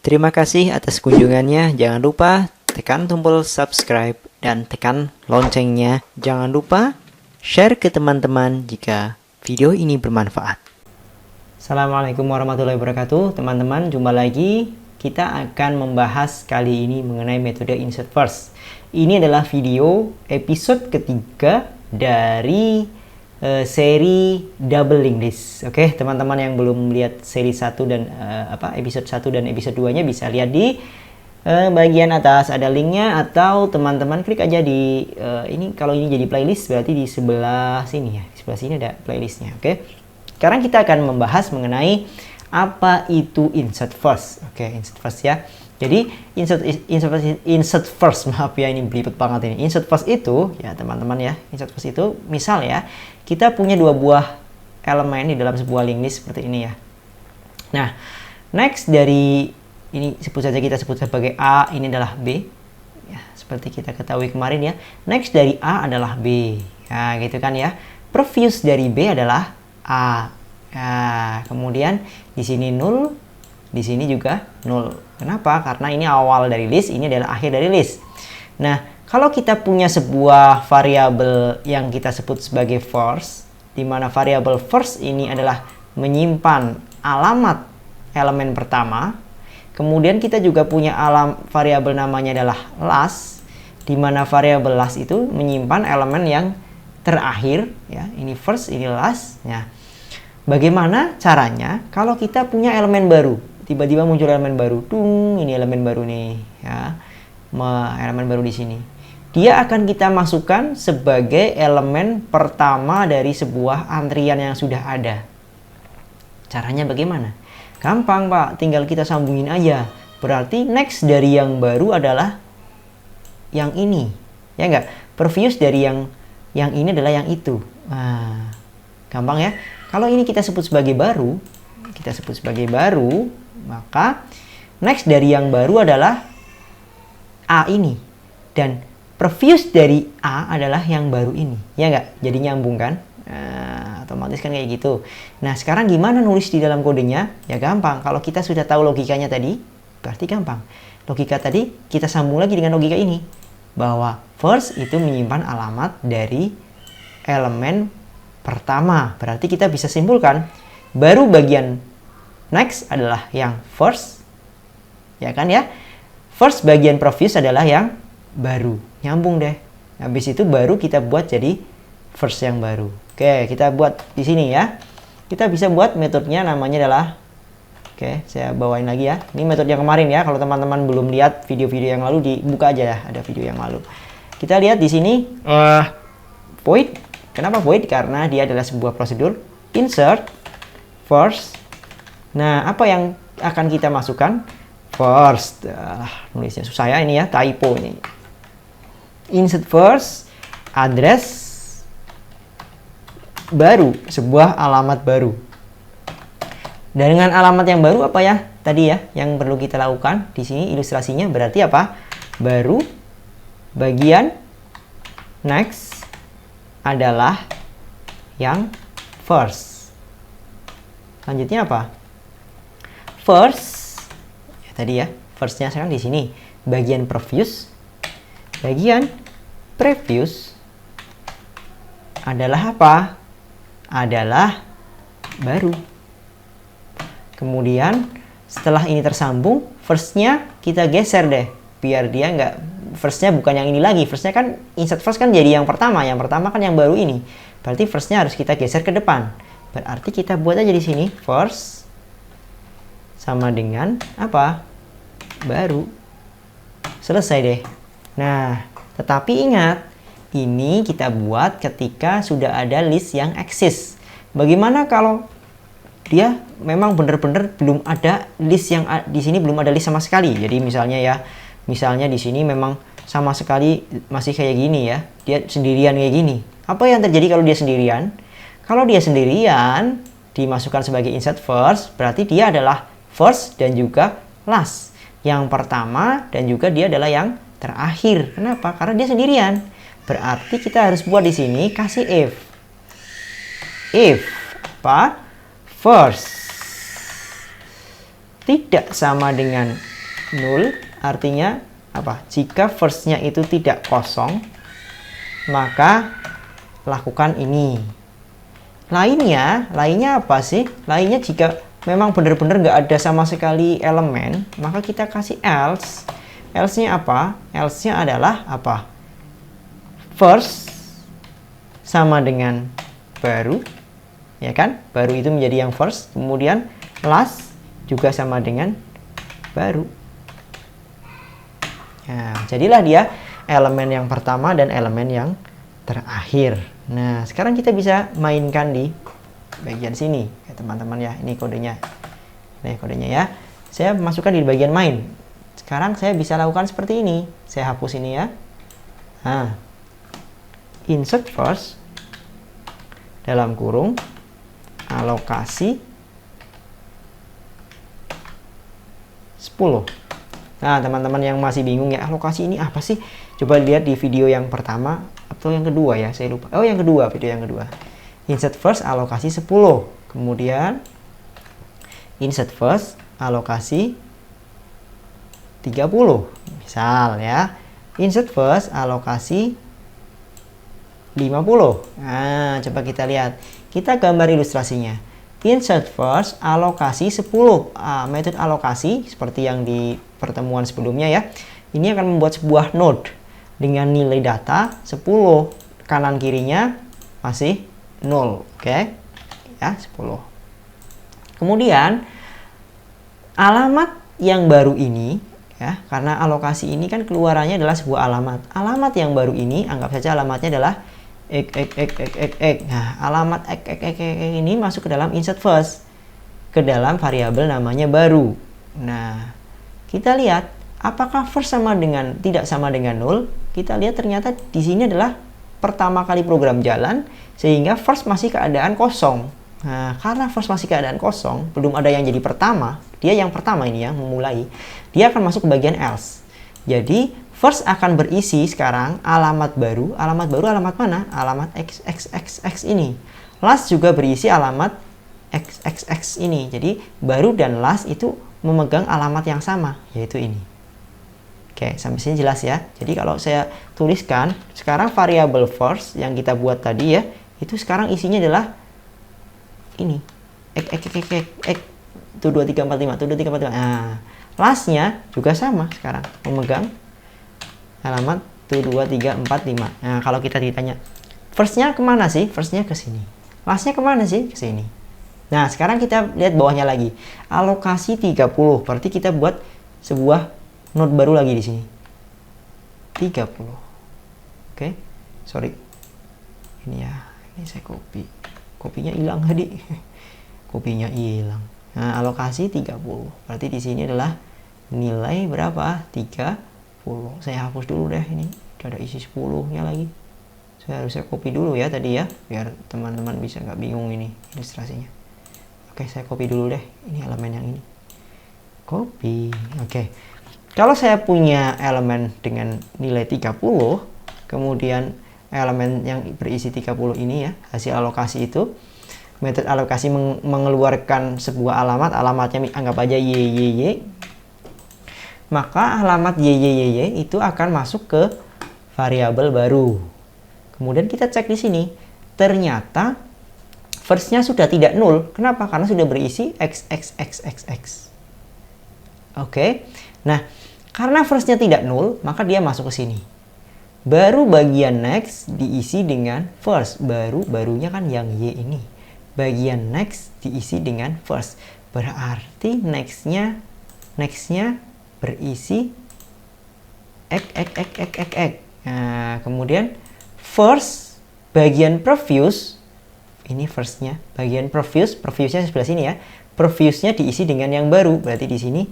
Terima kasih atas kunjungannya. Jangan lupa tekan tombol subscribe dan tekan loncengnya. Jangan lupa share ke teman-teman jika video ini bermanfaat. Assalamualaikum warahmatullahi wabarakatuh. Teman-teman, jumpa lagi. Kita akan membahas kali ini mengenai metode insert first. Ini adalah video episode ketiga dari seri double linked list. Oke, teman-teman yang belum lihat seri 1 dan episode 1 dan episode 2-nya bisa lihat di bagian atas ada linknya, atau teman-teman klik aja di ini. Kalau ini jadi playlist berarti di sebelah sini ya. Di sebelah sini ada playlistnya. Oke. Sekarang kita akan membahas mengenai apa itu insert first. Oke, insert first ya. Jadi insert first, maaf ya ini belibet banget ini. Insert first itu ya teman-teman ya. Insert first itu misal ya, kita punya dua buah elemen di dalam sebuah linked list seperti ini ya. Nah, next dari ini kita sebut sebagai A, ini adalah B. Ya, seperti kita ketahui kemarin ya. Next dari A adalah B. Ya, gitu kan ya. Previous dari B adalah A. Ya, kemudian di sini 0, di sini juga 0. Kenapa? Karena ini awal dari list, ini adalah akhir dari list. Nah, kalau kita punya sebuah variabel yang kita sebut sebagai first, di mana variabel first ini adalah menyimpan alamat elemen pertama. Kemudian kita juga punya variabel namanya adalah last, di mana variabel last itu menyimpan elemen yang terakhir. Ya, ini first, ini last. Nah, bagaimana caranya kalau kita punya elemen baru? Tiba-tiba muncul elemen baru, ini elemen baru nih, ya, elemen baru di sini. Dia akan kita masukkan sebagai elemen pertama dari sebuah antrian yang sudah ada. Caranya bagaimana? Gampang Pak, tinggal kita sambungin aja. Berarti next dari yang baru adalah yang ini, ya enggak? Previous dari yang ini adalah yang itu. Nah, gampang ya. Kalau ini kita sebut sebagai baru, maka next dari yang baru adalah A ini, dan previous dari A adalah yang baru ini, ya nggak? Jadi nyambung kan? Nah, otomatis kan kayak gitu. Nah, sekarang gimana nulis di dalam kodenya? Ya gampang, kalau kita sudah tahu logikanya tadi, berarti gampang. Logika tadi kita sambung lagi dengan logika ini, bahwa first itu menyimpan alamat dari elemen pertama. Berarti kita bisa simpulkan baru bagian next adalah yang first, ya kan ya. First bagian previous adalah yang baru, nyambung deh. Habis itu baru kita buat jadi first yang baru. Oke, kita buat di sini ya. Kita bisa buat metodenya, namanya adalah, oke, saya bawain lagi ya. Ini metode yang kemarin ya. Kalau teman-teman belum lihat video-video yang lalu, dibuka aja ya, ada video yang lalu. Kita lihat di sini void. Kenapa void? Karena dia adalah sebuah prosedur insert first. Nah, apa yang akan kita masukkan? First. Nulisnya susah ya ini ya, typo ini. Insert first, address baru, sebuah alamat baru. Dan dengan alamat yang baru apa ya? Tadi ya, yang perlu kita lakukan di sini ilustrasinya berarti apa? Baru bagian next adalah yang first. Selanjutnya apa? First, ya tadi ya, firstnya sekarang di sini. Bagian previous adalah apa? Adalah baru. Kemudian setelah ini tersambung, firstnya kita geser deh, biar dia nggak, firstnya bukan yang ini lagi. Firstnya kan insert first kan jadi yang pertama kan yang baru ini. Berarti firstnya harus kita geser ke depan. Berarti kita buat aja di sini first sama dengan apa? Baru. Selesai deh. Nah, tetapi ingat, ini kita buat ketika sudah ada list yang eksis. Bagaimana kalau dia memang benar-benar belum ada list yang di sini, belum ada list sama sekali. Jadi misalnya di sini memang sama sekali masih kayak gini ya. Dia sendirian kayak gini. Apa yang terjadi kalau dia sendirian? Kalau dia sendirian dimasukkan sebagai insert first, berarti dia adalah first dan juga last. Yang pertama dan juga dia adalah yang terakhir. Kenapa? Karena dia sendirian. Berarti kita harus buat di sini kasih if. If apa? First tidak sama dengan 0, artinya apa? Jika first-nya itu tidak kosong, maka lakukan ini. Lainnya apa sih? Lainnya jika memang benar-benar nggak ada sama sekali elemen, maka kita kasih else. Else-nya apa? Else-nya adalah apa? First sama dengan baru, ya kan? Baru itu menjadi yang first, kemudian last juga sama dengan baru. Nah, jadilah dia elemen yang pertama dan elemen yang terakhir. Nah, sekarang kita bisa mainkan di bagian sini, ya teman-teman ya. Ini kodenya. Ini kodenya ya. Saya masukkan di bagian main. Sekarang saya bisa lakukan seperti ini. Saya hapus ini ya. Nah, insert first dalam kurung alokasi 10. Nah, teman-teman yang masih bingung ya, alokasi ini apa sih? Coba lihat di video yang pertama atau yang kedua ya, saya lupa. Oh, yang kedua, video yang kedua. Insert first alokasi 10. Kemudian insert first alokasi 30. Misal ya. Insert first alokasi 50. Nah, coba kita lihat. Kita gambar ilustrasinya. Insert first alokasi 10. Metode alokasi seperti yang di pertemuan sebelumnya ya. Ini akan membuat sebuah node dengan nilai data 10. Kanan kirinya masih 0. Oke. Ya, 10. Kemudian alamat yang baru ini ya, karena alokasi ini kan keluarannya adalah sebuah alamat. Alamat yang baru ini anggap saja alamatnya adalah x. Nah, alamat x ini masuk ke dalam insert first, ke dalam variabel namanya baru. Nah, kita lihat apakah first sama dengan tidak sama dengan 0. Kita lihat ternyata di sini adalah pertama kali program jalan, sehingga first masih keadaan kosong. Nah, karena first masih keadaan kosong, belum ada yang jadi pertama, dia yang pertama ini yang memulai, dia akan masuk ke bagian else. Jadi first akan berisi sekarang alamat baru alamat mana? Alamat xxxx ini. Last juga berisi alamat xxx ini. Jadi baru dan last itu memegang alamat yang sama, yaitu ini. Oke, sampai sini jelas ya. Jadi kalau saya tuliskan sekarang variabel first yang kita buat tadi ya, itu sekarang isinya adalah ini. X 1 2 3 4 5 1 2 3 4 5. Nah, lastnya juga sama sekarang, memegang alamat 1 2 3 4 5. Nah, kalau kita ditanya first-nya kemana sih? First-nya ke sini. Last-nya kemana sih? Ke sini. Nah, sekarang kita lihat bawahnya lagi. Alokasi 30. Berarti kita buat sebuah node baru lagi di sini. 30. Oke. Sorry. Ini ya. Ini saya copy. Kopinya hilang tadi. Kopinya hilang. Nah, alokasi 30. Berarti di sini adalah nilai berapa? 30. Saya hapus dulu deh ini. Udah ada isi 10-nya lagi. Saya harusnya copy dulu ya tadi ya, biar teman-teman bisa nggak bingung ini ilustrasinya. Oke, saya copy dulu deh. Ini elemen yang ini. Copy. Oke. Kalau saya punya elemen dengan nilai 30, kemudian elemen yang berisi 30 ini ya, hasil alokasi itu, metode alokasi mengeluarkan sebuah alamat, alamatnya anggap aja YYY, maka alamat YYY itu akan masuk ke variabel baru. Kemudian kita cek di sini, ternyata first-nya sudah tidak 0. Kenapa? Karena sudah berisi xxxxx. Oke. Nah, karena first-nya tidak 0, maka dia masuk ke sini. Baru bagian next diisi dengan first. Barunya kan yang Y ini. Bagian next diisi dengan first. Berarti next-nya berisi x. Nah, kemudian first bagian previous, ini first-nya. Bagian previousnya sebelah sini ya. Previousnya diisi dengan yang baru. Berarti di sini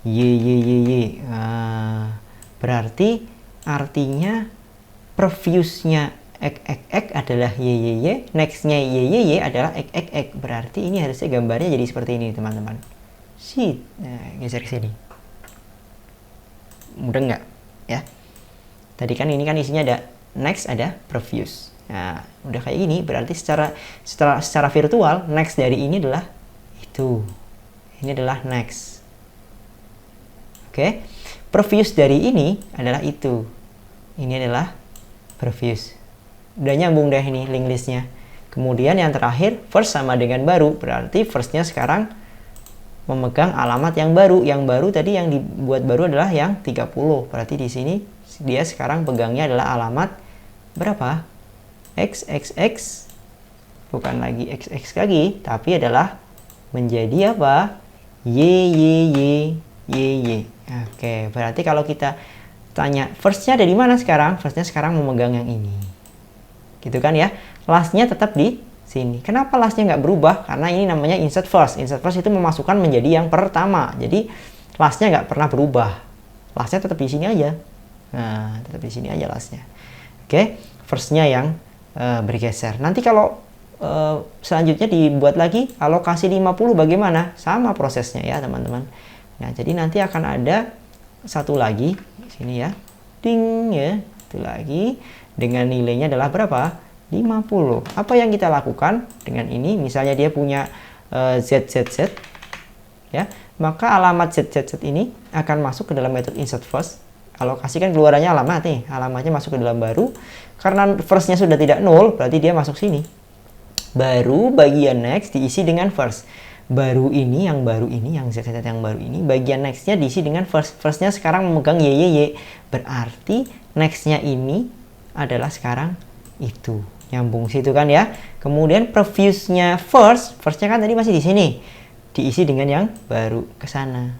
y. Nah, berarti artinya previousnya x adalah y, next-nya y adalah x. Berarti ini harusnya gambarnya jadi seperti ini, teman-teman. Nah, geser ke sini. Mudah nggak? Ya. Tadi kan ini kan isinya ada next, ada previous. Nah, udah kayak gini, berarti secara virtual next dari ini adalah itu. Ini adalah next. Oke, previous dari ini adalah itu. Ini adalah previous. Udah nyambung deh ini link listnya. Kemudian yang terakhir, first sama dengan baru. Berarti firstnya sekarang memegang alamat yang baru. Yang baru tadi yang dibuat baru adalah yang 30. Berarti di sini dia sekarang pegangnya adalah alamat berapa? XXX. Bukan lagi XX lagi, tapi adalah menjadi apa? YYY. Oke, berarti kalau kita tanya firstnya ada di mana sekarang? Firstnya sekarang memegang yang ini. Gitu kan ya? Lastnya tetap di sini. Kenapa lastnya nggak berubah? Karena ini namanya insert first. Insert first itu memasukkan menjadi yang pertama. Jadi lastnya nggak pernah berubah. Lastnya tetap di sini aja. Nah, tetap di sini aja lastnya. Oke, firstnya yang bergeser. Nanti kalau selanjutnya dibuat lagi alokasi 50 bagaimana? Sama prosesnya ya teman-teman. Nah, jadi nanti akan ada satu lagi di sini ya. Ding ya. Itu lagi dengan nilainya adalah berapa? 50. Apa yang kita lakukan dengan ini? Misalnya dia punya ZZZ ya, maka alamat ZZZ ini akan masuk ke dalam metode insert first. Alokasi kan keluarannya alamat nih, alamatnya masuk ke dalam baru. Karena firstnya sudah tidak nol, berarti dia masuk sini. Baru bagian next diisi dengan first. Baru ini, yang ZZZ yang baru ini, bagian nextnya diisi dengan first. Firstnya sekarang memegang YYY. Berarti nextnya ini adalah sekarang itu. Nyambung situ kan ya. Kemudian previousnya firstnya kan tadi masih di sini. Diisi dengan yang baru ke sana.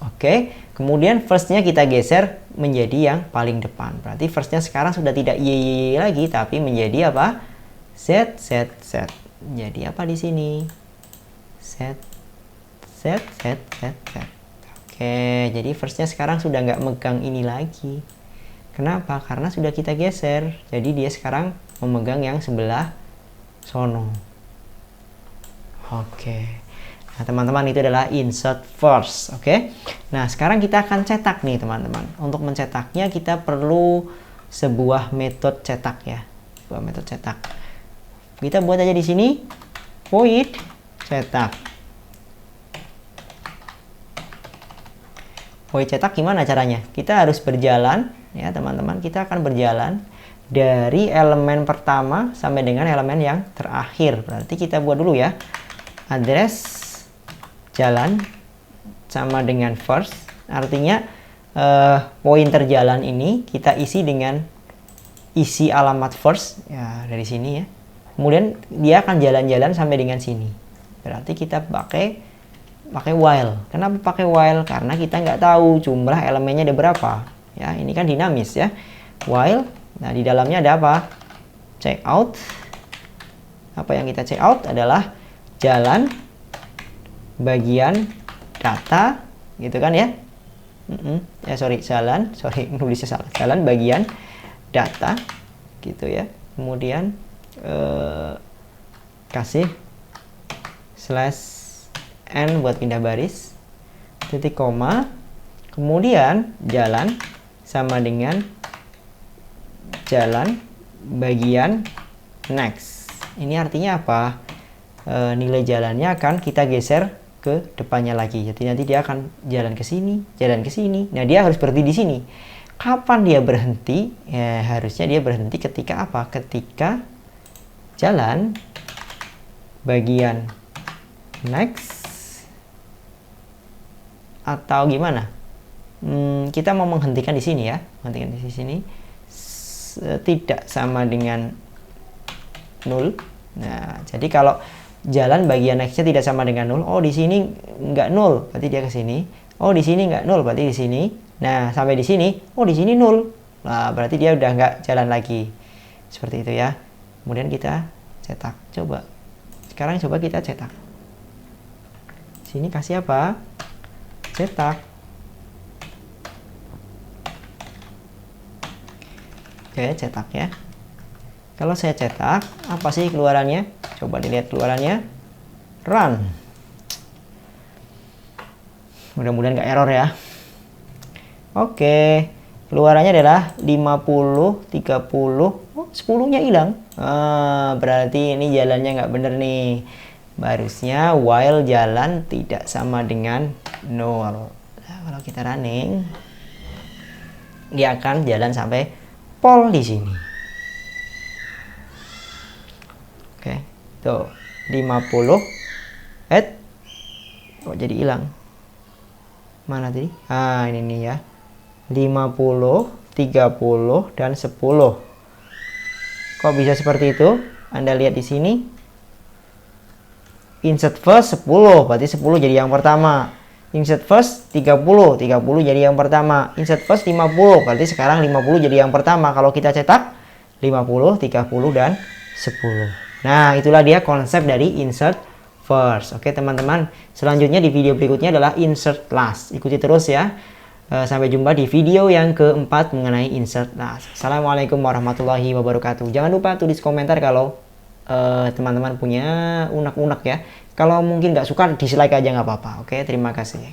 Oke, kemudian firstnya kita geser menjadi yang paling depan. Berarti firstnya sekarang sudah tidak YYY lagi, tapi menjadi apa? ZZZ. Jadi apa di sini? Z. Oke, jadi firstnya sekarang sudah nggak megang ini lagi. Kenapa? Karena sudah kita geser. Jadi dia sekarang memegang yang sebelah sono. Oke. Nah, teman-teman, itu adalah insert first. Oke. Nah, sekarang kita akan cetak nih, teman-teman. Untuk mencetaknya kita perlu sebuah metode cetak ya. Sebuah metode cetak. Kita buat aja di sini void cetak. Void cetak gimana caranya? Kita harus berjalan ya, teman-teman. Kita akan berjalan dari elemen pertama sampai dengan elemen yang terakhir. Berarti kita buat dulu ya. Address jalan sama dengan first, artinya pointer jalan ini kita isi dengan isi alamat first ya, dari sini ya. Kemudian dia akan jalan-jalan sampai dengan sini. Berarti kita pakai while. Kenapa pakai while? Karena kita nggak tahu jumlah elemennya ada berapa ya. Ini kan dinamis ya. While, nah di dalamnya ada apa? Check out. Apa yang kita check out adalah jalan bagian data gitu kan ya. Nulisnya salah. Jalan bagian data gitu ya. Kemudian kasih /n buat pindah baris, titik koma, kemudian jalan sama dengan jalan bagian next. Ini artinya apa? Nilai jalannya akan kita geser ke depannya lagi. Jadi nanti dia akan jalan ke sini, jalan ke sini. Nah, dia harus berhenti di sini. Kapan dia berhenti? Ya, harusnya dia berhenti ketika apa? Ketika jalan bagian next atau gimana? Kita mau menghentikan di sini ya. Menghentikan di sini tidak sama dengan 0. Nah, jadi kalau jalan bagian next-nya tidak sama dengan 0. Oh, di sini nggak 0, berarti dia ke sini. Oh, di sini nggak 0, berarti di sini. Nah, sampai di sini, oh di sini 0. Nah, berarti dia udah nggak jalan lagi. Seperti itu ya. Kemudian kita cetak. Coba. Sekarang coba kita cetak. Sini kasih apa? Cetak. Oke, cetak ya. Kalau saya cetak, apa sih keluarannya? Coba dilihat keluarannya. Run. Mudah-mudahan nggak error ya. Oke. Keluarannya adalah 50, 30. Oh, 10-nya hilang. Berarti ini jalannya nggak bener nih. Harusnya while jalan tidak sama dengan 0. kalau kita running, dia akan jalan sampai pol di sini. Oke, tuh 50. Kok jadi hilang? Mana tadi? Ah, ini nih ya. 50, 30 dan 10. Kok bisa seperti itu? Anda lihat di sini. Insert first 10, berarti 10 jadi yang pertama. Insert first 30, 30 jadi yang pertama. Insert first 50, berarti sekarang 50 jadi yang pertama. Kalau kita cetak 50, 30 dan 10. Nah, itulah dia konsep dari insert first. Oke teman-teman, selanjutnya di video berikutnya adalah insert last. Ikuti terus ya. Sampai jumpa di video yang keempat mengenai insert last. Assalamualaikum warahmatullahi wabarakatuh. Jangan lupa tulis komentar kalau teman-teman punya unek-unek ya. Kalau mungkin nggak suka, dislike aja nggak apa-apa. Oke, terima kasih.